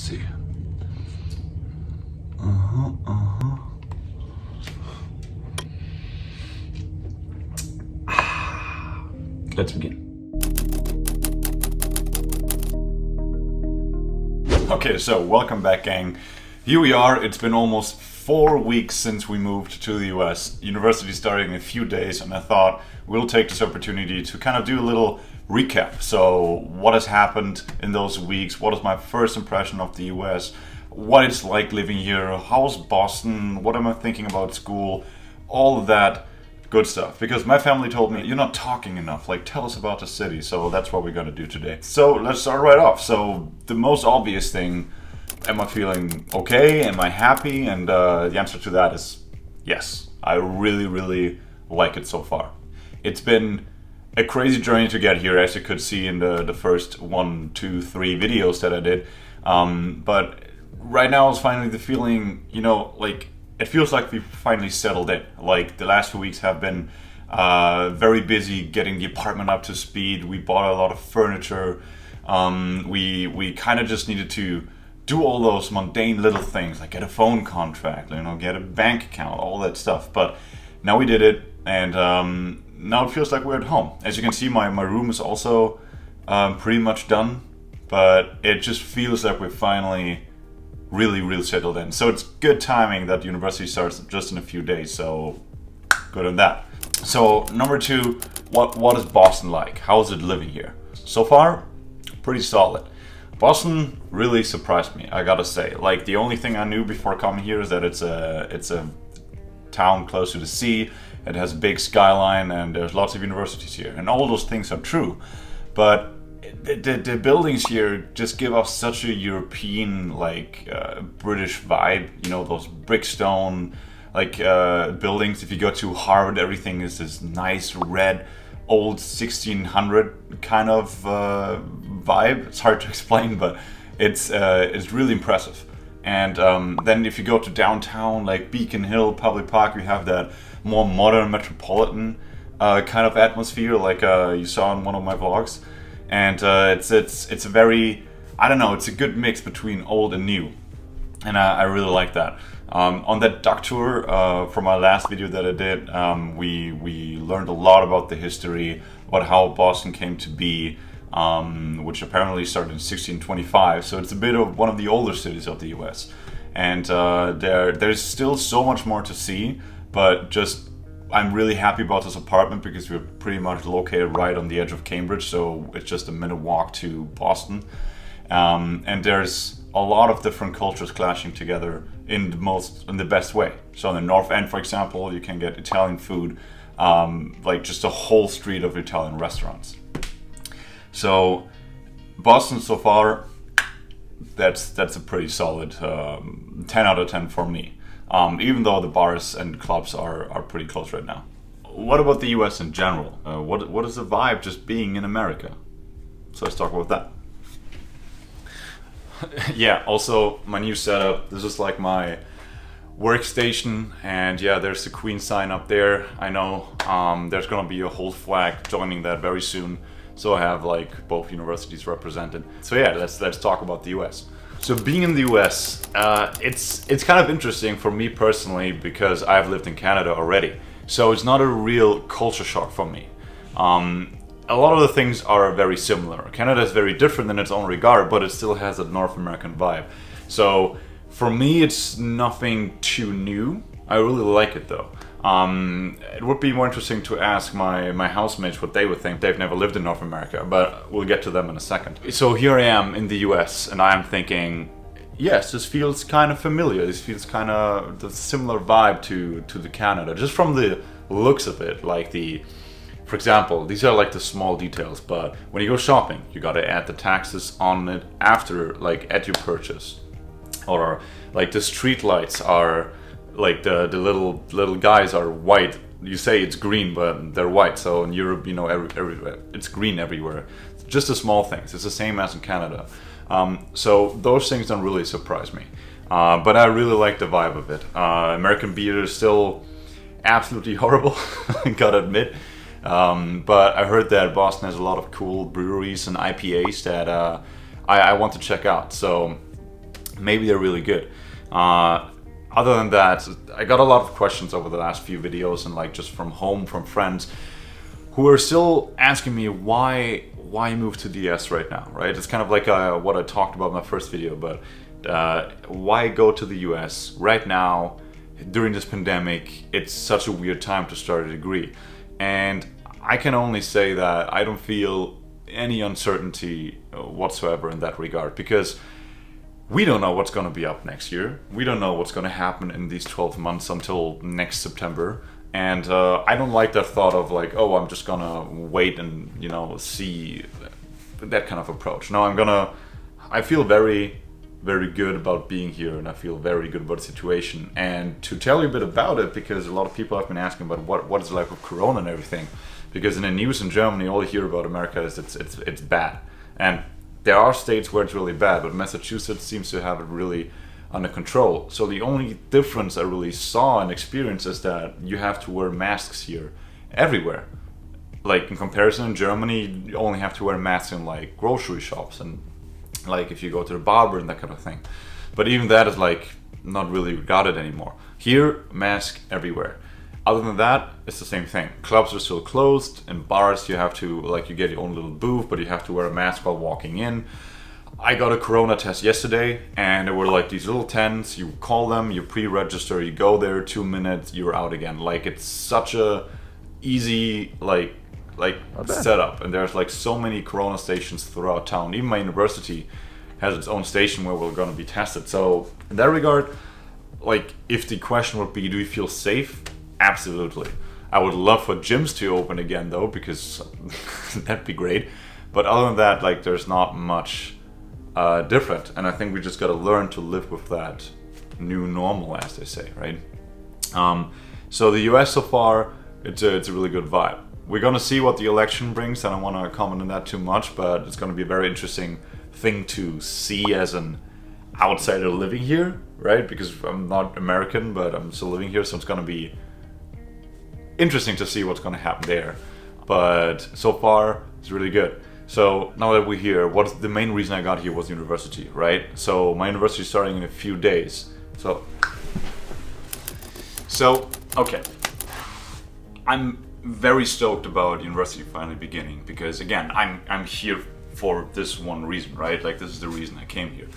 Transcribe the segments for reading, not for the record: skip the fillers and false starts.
see. Let's begin. Okay, so welcome back, gang. Here we are. It's been almost 4 weeks since we moved to the US. University starting in a few days, and I thought we'll take this opportunity to kind of do a little recap. So, what has happened in those weeks? What is my first impression of the US? What it's like living here? How's Boston? What am I thinking about school? All of that good stuff. Because my family told me, you're not talking enough. Like, tell us about the city. So that's what we're gonna do today. So let's start right off. So the most obvious thing, am I feeling okay? Am I happy? And the answer to that is yes. I really like it so far. It's been a crazy journey to get here, as you could see in the first 1, 2, 3 videos that I did. But right now is finally the feeling, like, it feels like we've finally settled in. Like, the last 2 weeks have been very busy getting the apartment up to speed. We bought a lot of furniture. We kind of just needed to do all those mundane little things, like get a phone contract, get a bank account, all that stuff. But now we did it, and now it feels like we're at home. As you can see, my room is also pretty much done, but it just feels like we're finally really settled in. So it's good timing that university starts just in a few days, so good on that. So number 2, what is Boston like? How is it living here? So far, pretty solid. Boston really surprised me, I gotta say. Like, the only thing I knew before coming here is that it's a town close to the sea, it has a big skyline, and there's lots of universities here, and all those things are true. But the buildings here just give off such a European, British vibe. Those brickstone buildings. If you go to Harvard, everything is this nice red old 1600 kind of vibe. It's hard to explain, but it's really impressive. And then if you go to downtown, like Beacon Hill, Public Park, you have that more modern metropolitan kind of atmosphere, like you saw in one of my vlogs. And it's a very, I don't know, it's a good mix between old and new, and I really like that. On that duck tour from our last video that I did, we learned a lot about the history, about how Boston came to be, which apparently started in 1625. So it's a bit of one of the older cities of the US, and there's still so much more to see. But I'm really happy about this apartment because we're pretty much located right on the edge of Cambridge, so it's just a minute walk to Boston. And there's a lot of different cultures clashing together in the best way. So in the North End, for example, you can get Italian food, like just a whole street of Italian restaurants. So Boston so far, that's a pretty solid 10 out of 10 for me. Even though the bars and clubs are pretty close right now. What about the US in general? What is the vibe just being in America? So let's talk about that. Yeah, also my new setup. This is like my workstation, and yeah, there's the Queen sign up there. I know there's gonna be a whole flag joining that very soon. So I have like both universities represented. So yeah, let's talk about the US. So being in the US, it's kind of interesting for me personally because I've lived in Canada already. So it's not a real culture shock for me. A lot of the things are very similar. Canada is very different in its own regard, but it still has a North American vibe. So for me, it's nothing too new. I really like it though. It would be more interesting to ask my housemates what they would think. They've never lived in North America, but we'll get to them in a second. So here I am in the US, and I'm thinking, yes, this feels kind of familiar. This feels kind of the similar vibe to the Canada, just from the looks of it. For example, these are like the small details, but when you go shopping, you gotta add the taxes on it after, like at your purchase. Or like the street lights are, like the little guys are white. You say it's green, but they're white. So in Europe, everywhere it's green everywhere. Just the small things. It's the same as in Canada. So those things don't really surprise me. But I really like the vibe of it. American beer is still absolutely horrible, gotta admit. But I heard that Boston has a lot of cool breweries and IPAs that I want to check out. So maybe they're really good. Other than that, I got a lot of questions over the last few videos and like just from home, from friends who are still asking me why move to the US right now, right? It's kind of like what I talked about in my first video, but why go to the US right now during this pandemic? It's such a weird time to start a degree. And I can only say that I don't feel any uncertainty whatsoever in that regard, because we don't know what's going to be up next year. We don't know what's going to happen in these 12 months until next September. And I don't like that thought of like, oh, I'm just going to wait and, see that kind of approach. No, I feel very, very good about being here, and I feel very good about the situation. And to tell you a bit about it, because a lot of people have been asking about what is it like with Corona and everything. Because in the news in Germany, all you hear about America is it's bad. And there are states where it's really bad, but Massachusetts seems to have it really under control. So the only difference I really saw and experienced is that you have to wear masks here everywhere. Like in comparison, in Germany, you only have to wear masks in like grocery shops and like if you go to the barber and that kind of thing. But even that is like not really regarded anymore. Here, mask everywhere. Other than that, it's the same thing. Clubs are still closed. In bars, you have to, you get your own little booth, but you have to wear a mask while walking in. I got a Corona test yesterday, and there were like these little tents. You call them, you pre-register, you go there, 2 minutes, you're out again. Like, it's such a easy, setup. And there's like so many Corona stations throughout town. Even my university has its own station where we're going to be tested. So in that regard, like, if the question would be, do you feel safe? Absolutely. I would love for gyms to open again though, because that'd be great. But other than that, like, there's not much different. And I think we just got to learn to live with that new normal, as they say, right? So the US so far, it's a really good vibe. We're going to see what the election brings. I don't want to comment on that too much, but it's going to be a very interesting thing to see as an outsider living here, right? Because I'm not American, but I'm still living here, so it's going to be interesting to see what's going to happen there. But so far, it's really good. So now that we're here, what's the main reason I got here was university, right? So my university is starting in a few days. So okay. I'm very stoked about university finally beginning, because again, I'm here for this one reason, right? Like, this is the reason I came here.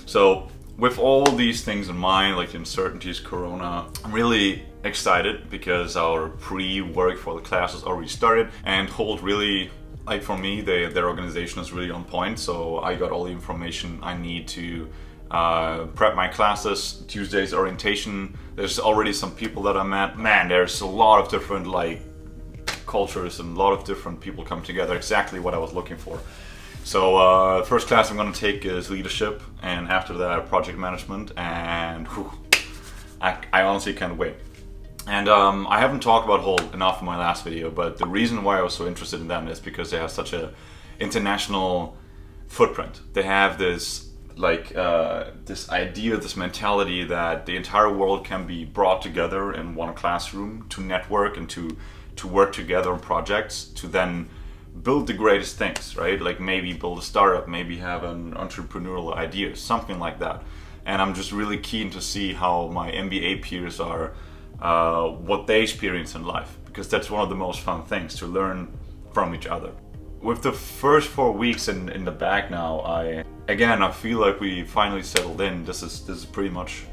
So with all these things in mind, like the uncertainties, Corona, I'm really excited because our pre-work for the classes already started, and Holt really, like, for me, their organization is really on point. So I got all the information I need to prep my classes. Tuesday's orientation, there's already some people that I met. Man, there's a lot of different like cultures and a lot of different people come together. Exactly what I was looking for. So first class I'm going to take is leadership, and after that project management, and I honestly can't wait. And I haven't talked about Holt enough in my last video, but the reason why I was so interested in them is because they have such a international footprint. They have this this idea, this mentality that the entire world can be brought together in one classroom to network and to work together on projects to then build the greatest things, right? Like maybe build a startup, maybe have an entrepreneurial idea, something like that. And I'm just really keen to see how my MBA peers are, what they experience in life, because that's one of the most fun things, to learn from each other. With the first 4 weeks in the bag now, I feel like we finally settled in. This is pretty much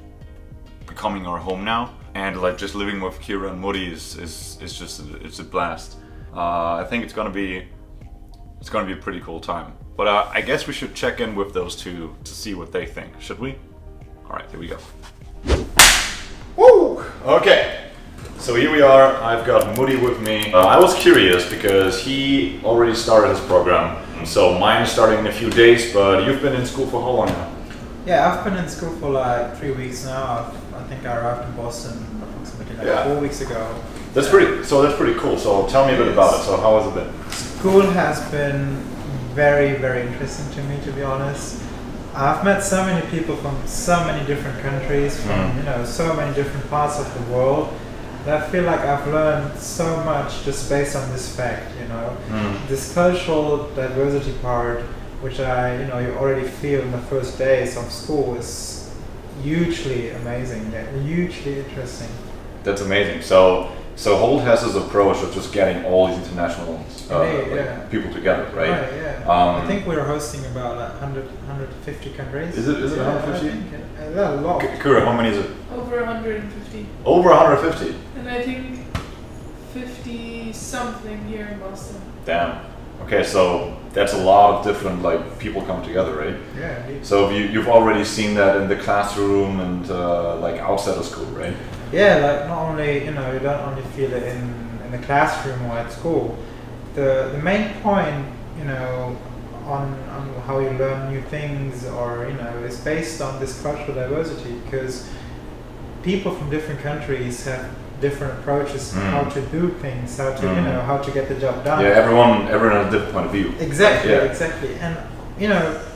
becoming our home now, and like just living with Kira and Moody is just it's a blast. I think it's gonna be a pretty cool time. But I guess we should check in with those two to see what they think. Should we? All right, here we go. Woo! Okay. So here we are. I've got Moody with me. I was curious because he already started his program. So mine is starting in a few days, but you've been in school for how long now? Yeah, I've been in school for like 3 weeks now. I think I arrived in Boston approximately 4 weeks ago. That's pretty cool. So tell me a bit about it. So how has it been? School has been very, very interesting to me, to be honest. I've met so many people from so many different countries, from so many different parts of the world. I feel like I've learned so much just based on this fact, This cultural diversity part which you already feel in the first days of school, is hugely amazing, hugely interesting. That's amazing. So Holt has this approach of just getting all these international people together, right? Right, yeah. I think we're hosting about 150 countries. Is it 150? A lot. Kura, how many is it? Over 150. Over 150? And I think 50 something here in Boston. Damn. Okay, so that's a lot of different people come together, right? Yeah. Indeed. So you've already seen that in the classroom and outside of school, right? Yeah, not only you don't only feel it in the classroom or at school. The main point on how you learn new things is based on this cultural diversity, because people from different countries have different approaches how to do things, how to how to get the job done. Yeah, everyone has a different point of view. Exactly, yeah. Exactly. And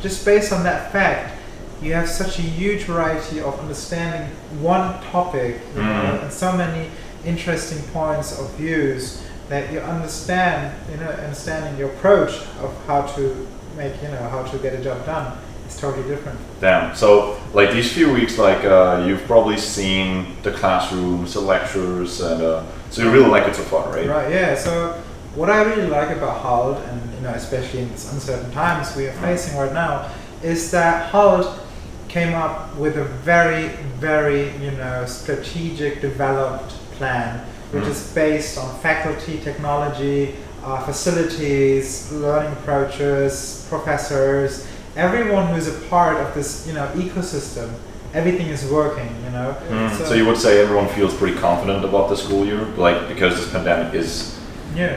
just based on that fact, you have such a huge variety of understanding one topic, and so many interesting points of views that you understanding your approach of how to make how to get a job done is totally different. Damn. So these few weeks, you've probably seen the classrooms, the lectures, and so you really like it so far, right? Right. Yeah. So what I really like about Hult, and especially in these uncertain times we are facing right now, is that Hult came up with a very, very strategic, developed plan, which is based on faculty, technology, facilities, learning approaches, professors, everyone who's a part of this ecosystem. Everything is working, So you would say everyone feels pretty confident about the school year, because this pandemic is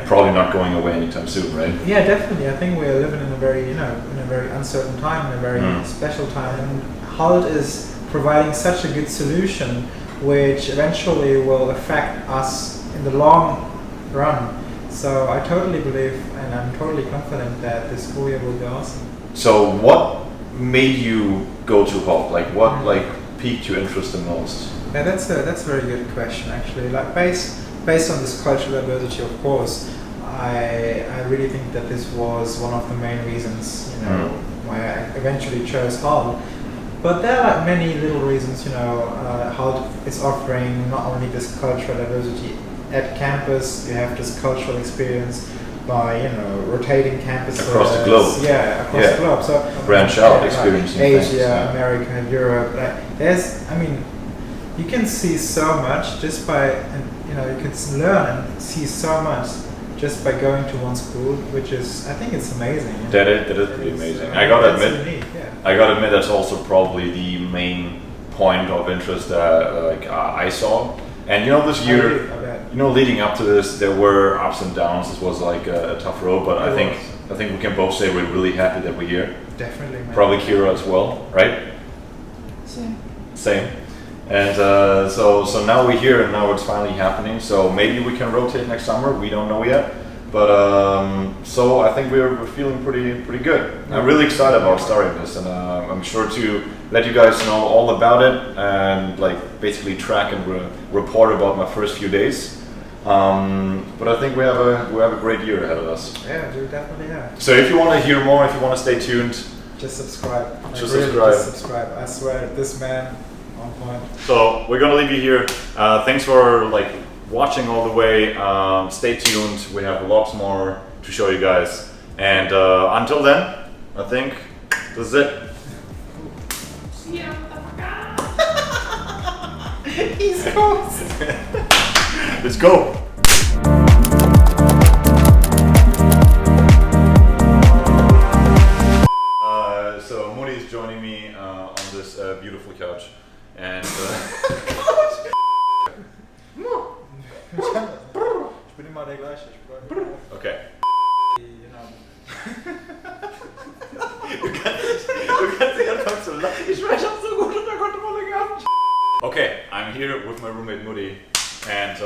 probably not going away anytime soon, right? Yeah, definitely. I think we're living in a very, in a very uncertain time, in a very special time. And Hult is providing such a good solution, which eventually will affect us in the long run. So I totally believe, and I'm totally confident that this school year will be awesome. So what made you go to Hult? What piqued your interest the most? Yeah, that's a very good question, actually. Based on this cultural diversity, of course, I really think that this was one of the main reasons, why I eventually chose Hult. But there are many little reasons, Hult is offering not only this cultural diversity at campus, you have this cultural experience by, rotating campuses. Across the globe. Yeah, across the globe. So branch out, experiencing things. Asia, America, Europe. You can see so much just by, you can learn and see so much just by going to one school, which is, I think it's amazing. That is pretty amazing. I gotta admit, unique, yeah. I gotta admit that's also probably the main point of interest that I saw. And this year, leading up to this, there were ups and downs. This was a tough road, but I think we can both say we're really happy that we're here. Definitely, man. Probably Kira as well, right? Same. And so now we're here, and now it's finally happening. So maybe we can rotate next summer. We don't know yet, but so I think we're feeling pretty good. I'm really excited about starting this, and I'm sure to let you guys know all about it and basically track and report about my first few days. But I think we have a great year ahead of us. Yeah, we definitely have. So if you want to hear more, if you want to stay tuned, just subscribe. Just subscribe. I swear, this man on point. So we're gonna leave you here. Thanks for watching all the way. Stay tuned. We have lots more to show you guys. And until then, I think this is it. See ya, motherfucker. East Coast. Let's go. So Modi is joining me on this beautiful couch, and Ich bin immer der gleiche. okay. Du kannst nicht anfangen zu lachen. Ich spreche auch so gut unter Kontrolle gehabt. Okay, I'm here with my roommate Modi, and